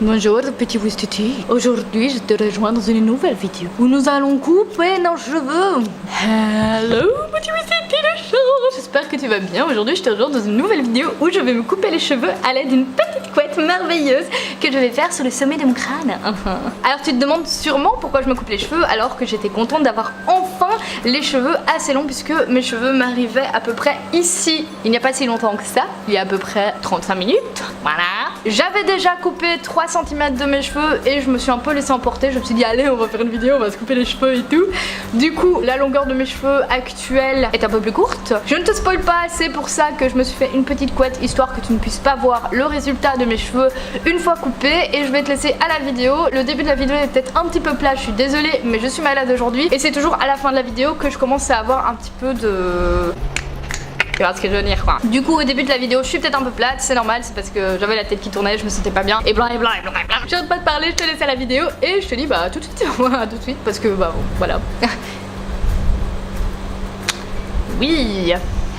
Bonjour petit Wistiti. Aujourd'hui je te rejoins dans une nouvelle vidéo où nous allons couper nos cheveux. Hello petit Wistiti le chat. J'espère que tu vas bien. Aujourd'hui je te rejoins dans une nouvelle vidéo où je vais me couper les cheveux à l'aide d'une petite couette merveilleuse que je vais faire sur le sommet de mon crâne. Alors tu te demandes sûrement pourquoi je me coupe les cheveux alors que j'étais contente d'avoir enfin les cheveux assez longs puisque mes cheveux m'arrivaient à peu près ici. Il n'y a pas si longtemps que ça, il y a à peu près 35 minutes. Voilà. J'avais déjà coupé 3 cm de mes cheveux et je me suis un peu laissé emporter. Je me suis dit allez on va faire une vidéo, on va se couper les cheveux et tout. Du coup la longueur de mes cheveux actuelle est un peu plus courte. Je ne te spoil pas, c'est pour ça que je me suis fait une petite couette histoire que tu ne puisses pas voir le résultat de mes cheveux une fois coupés. Et je vais te laisser à la vidéo. Le début de la vidéo est peut-être un petit peu plat, je suis désolée mais je suis malade aujourd'hui. Et c'est toujours à la fin de la vidéo que je commence à avoir un petit peu de... Tu vois ce que je veux dire quoi. Du coup au début de la vidéo je suis peut-être un peu plate, c'est normal, c'est parce que j'avais la tête qui tournait, je me sentais pas bien et blanc et blanc et blanc et blanc. J'arrête pas de parler, je te laisse à la vidéo et je te dis bah tout de suite, voilà, tout de suite parce que bah bon, voilà. Oui.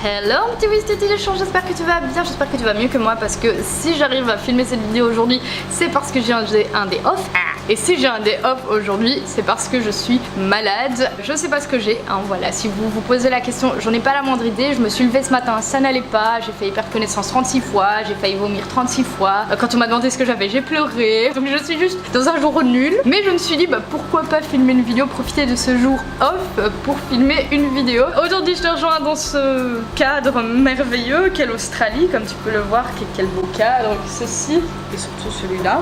Hello mon petit Wistiti de chant, j'espère que tu vas bien, j'espère que tu vas mieux que moi parce que si j'arrive à filmer cette vidéo aujourd'hui c'est parce que j'ai un day off. Et si j'ai un day off aujourd'hui, c'est parce que je suis malade. Je sais pas ce que j'ai, hein, voilà. Si vous vous posez la question, j'en ai pas la moindre idée. Je me suis levée ce matin, ça n'allait pas. J'ai fait hyperconnaissance 36 fois, j'ai failli vomir 36 fois. Quand on m'a demandé ce que j'avais, j'ai pleuré. Donc je suis juste dans un jour nul. Mais je me suis dit, bah pourquoi pas filmer une vidéo, profiter de ce jour off pour filmer une vidéo. Aujourd'hui, je te rejoins dans ce cadre merveilleux qu'est l'Australie, comme tu peux le voir. Quel beau cadre, ceci et surtout celui-là.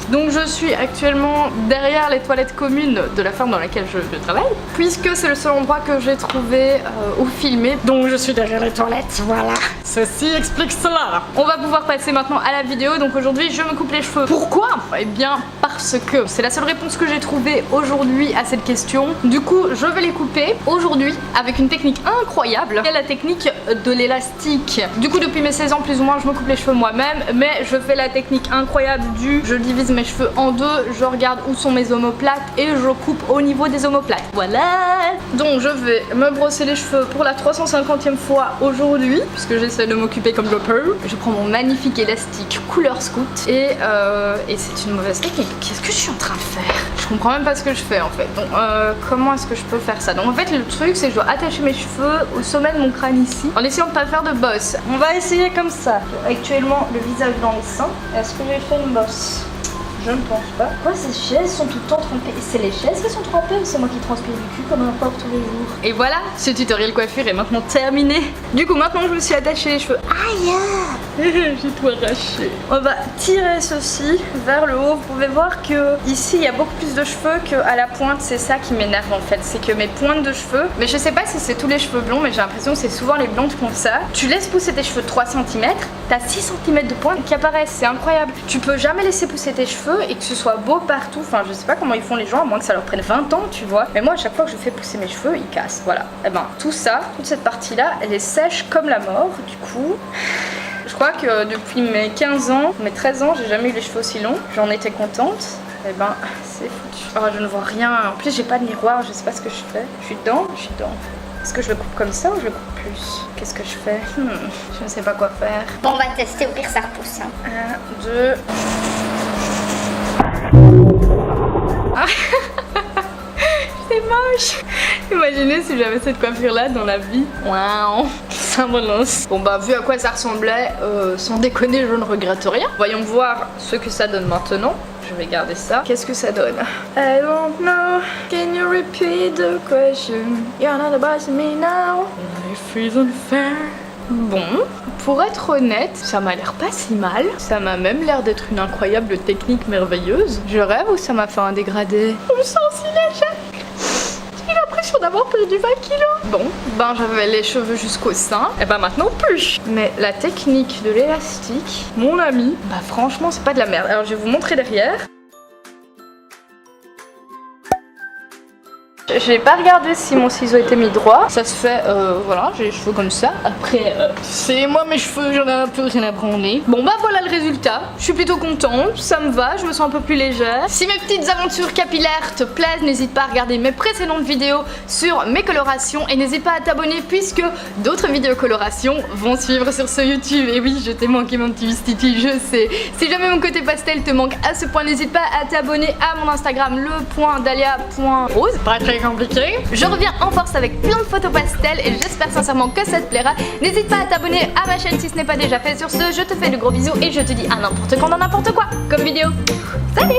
Donc je suis actuellement derrière les toilettes communes de la ferme dans laquelle je travaille, puisque c'est le seul endroit que j'ai trouvé où filmer. Donc je suis derrière les toilettes, voilà. Ceci explique cela. On va pouvoir passer maintenant à la vidéo. Donc aujourd'hui je me coupe les cheveux. Pourquoi? Eh bien parce que c'est la seule réponse que j'ai trouvée aujourd'hui à cette question. Du coup je vais les couper aujourd'hui avec une technique incroyable. C'est la technique de l'élastique. Du coup depuis mes 16 ans plus ou moins je me coupe les cheveux moi-même, mais je fais la technique incroyable je divise mes cheveux en deux, je regarde où sont mes omoplates et je coupe au niveau des omoplates. Voilà. Donc je vais me brosser les cheveux pour la 350e fois aujourd'hui, puisque j'essaie de m'occuper comme je peux. Je prends mon magnifique élastique couleur scout et c'est une mauvaise technique. Qu'est-ce que je suis en train de faire? Je comprends même pas ce que je fais en fait. Donc comment est-ce que je peux faire ça? Donc en fait le truc c'est que je dois attacher mes cheveux au sommet de mon crâne ici, en essayant de pas faire de bosse. On va essayer comme ça. Actuellement le visage dans les seins. Est-ce que j'ai fait une bosse? Je ne pense pas. Quoi, ces chaises sont tout le temps trempées? C'est les chaises qui sont trempées ou c'est moi qui transpire du cul comme un porc tous les jours? Et voilà, ce tutoriel coiffure est maintenant terminé. Du coup, maintenant que je me suis attachée les cheveux, aïe, j'ai tout arraché. On va tirer ceci vers le haut. Vous pouvez voir que ici il y a beaucoup plus de cheveux qu'à la pointe. C'est ça qui m'énerve en fait, c'est que mes pointes de cheveux, mais je sais pas si c'est tous les cheveux blonds, mais j'ai l'impression que c'est souvent les blondes qui font ça. Tu laisses pousser tes cheveux de 3 cm, t'as 6 cm de pointe qui apparaissent, c'est incroyable. Tu peux jamais laisser pousser tes cheveux et que ce soit beau partout. Enfin je sais pas comment ils font les gens, à moins que ça leur prenne 20 ans tu vois. Mais moi à chaque fois que je fais pousser mes cheveux ils cassent, voilà. Et ben tout ça, toute cette partie là elle est sèche comme la mort. Du coup je crois que depuis mes 15 ans, mes 13 ans j'ai jamais eu les cheveux aussi longs. J'en étais contente. Et ben c'est foutu. Oh, je ne vois rien, en plus j'ai pas de miroir, je sais pas ce que je fais. Je suis dedans. Est-ce que je le coupe comme ça ou je le coupe plus? Qu'est-ce que je fais? Je ne sais pas quoi faire. Bon, on va tester, au pire ça repousse. 1, 2... C'est moche. Imaginez si j'avais cette coiffure là dans la vie. Waouh, ça me lance. Bon bah vu à quoi ça ressemblait, sans déconner je ne regrette rien. Voyons voir ce que ça donne maintenant. Je vais garder ça. Qu'est-ce que ça donne? I don't know. Can you repeat the question? You're not the boss of me now. Life is unfair. Bon, pour être honnête, ça m'a l'air pas si mal. Ça m'a même l'air d'être une incroyable technique merveilleuse. Je rêve ou ça m'a fait un dégradé? Je me sens si légère. J'ai l'impression d'avoir perdu 20 kilos. Bon, ben j'avais les cheveux jusqu'au sein. Et ben maintenant plus. Mais la technique de l'élastique, mon ami, bah franchement c'est pas de la merde. Alors je vais vous montrer derrière. J'ai pas regardé si mon ciseau était mis droit. Ça se fait, voilà, j'ai les cheveux comme ça. Après, c'est moi mes cheveux, j'en ai un peu rien à branler. Bon bah voilà le résultat. Je suis plutôt contente, ça me va, je me sens un peu plus légère. Si mes petites aventures capillaires te plaisent, n'hésite pas à regarder mes précédentes vidéos sur mes colorations et n'hésite pas à t'abonner puisque d'autres vidéos colorations vont suivre sur ce YouTube. Et oui, je t'ai manqué mon petit Vistiti, je sais. Si jamais mon côté pastel te manque à ce point, n'hésite pas à t'abonner à mon Instagram, le.dalia.rose. Pas très compliqué. Je reviens en force avec plein de photos pastel et j'espère sincèrement que ça te plaira. N'hésite pas à t'abonner à ma chaîne si ce n'est pas déjà fait. Sur ce, je te fais de gros bisous et je te dis à n'importe quand dans n'importe quoi comme vidéo. Salut!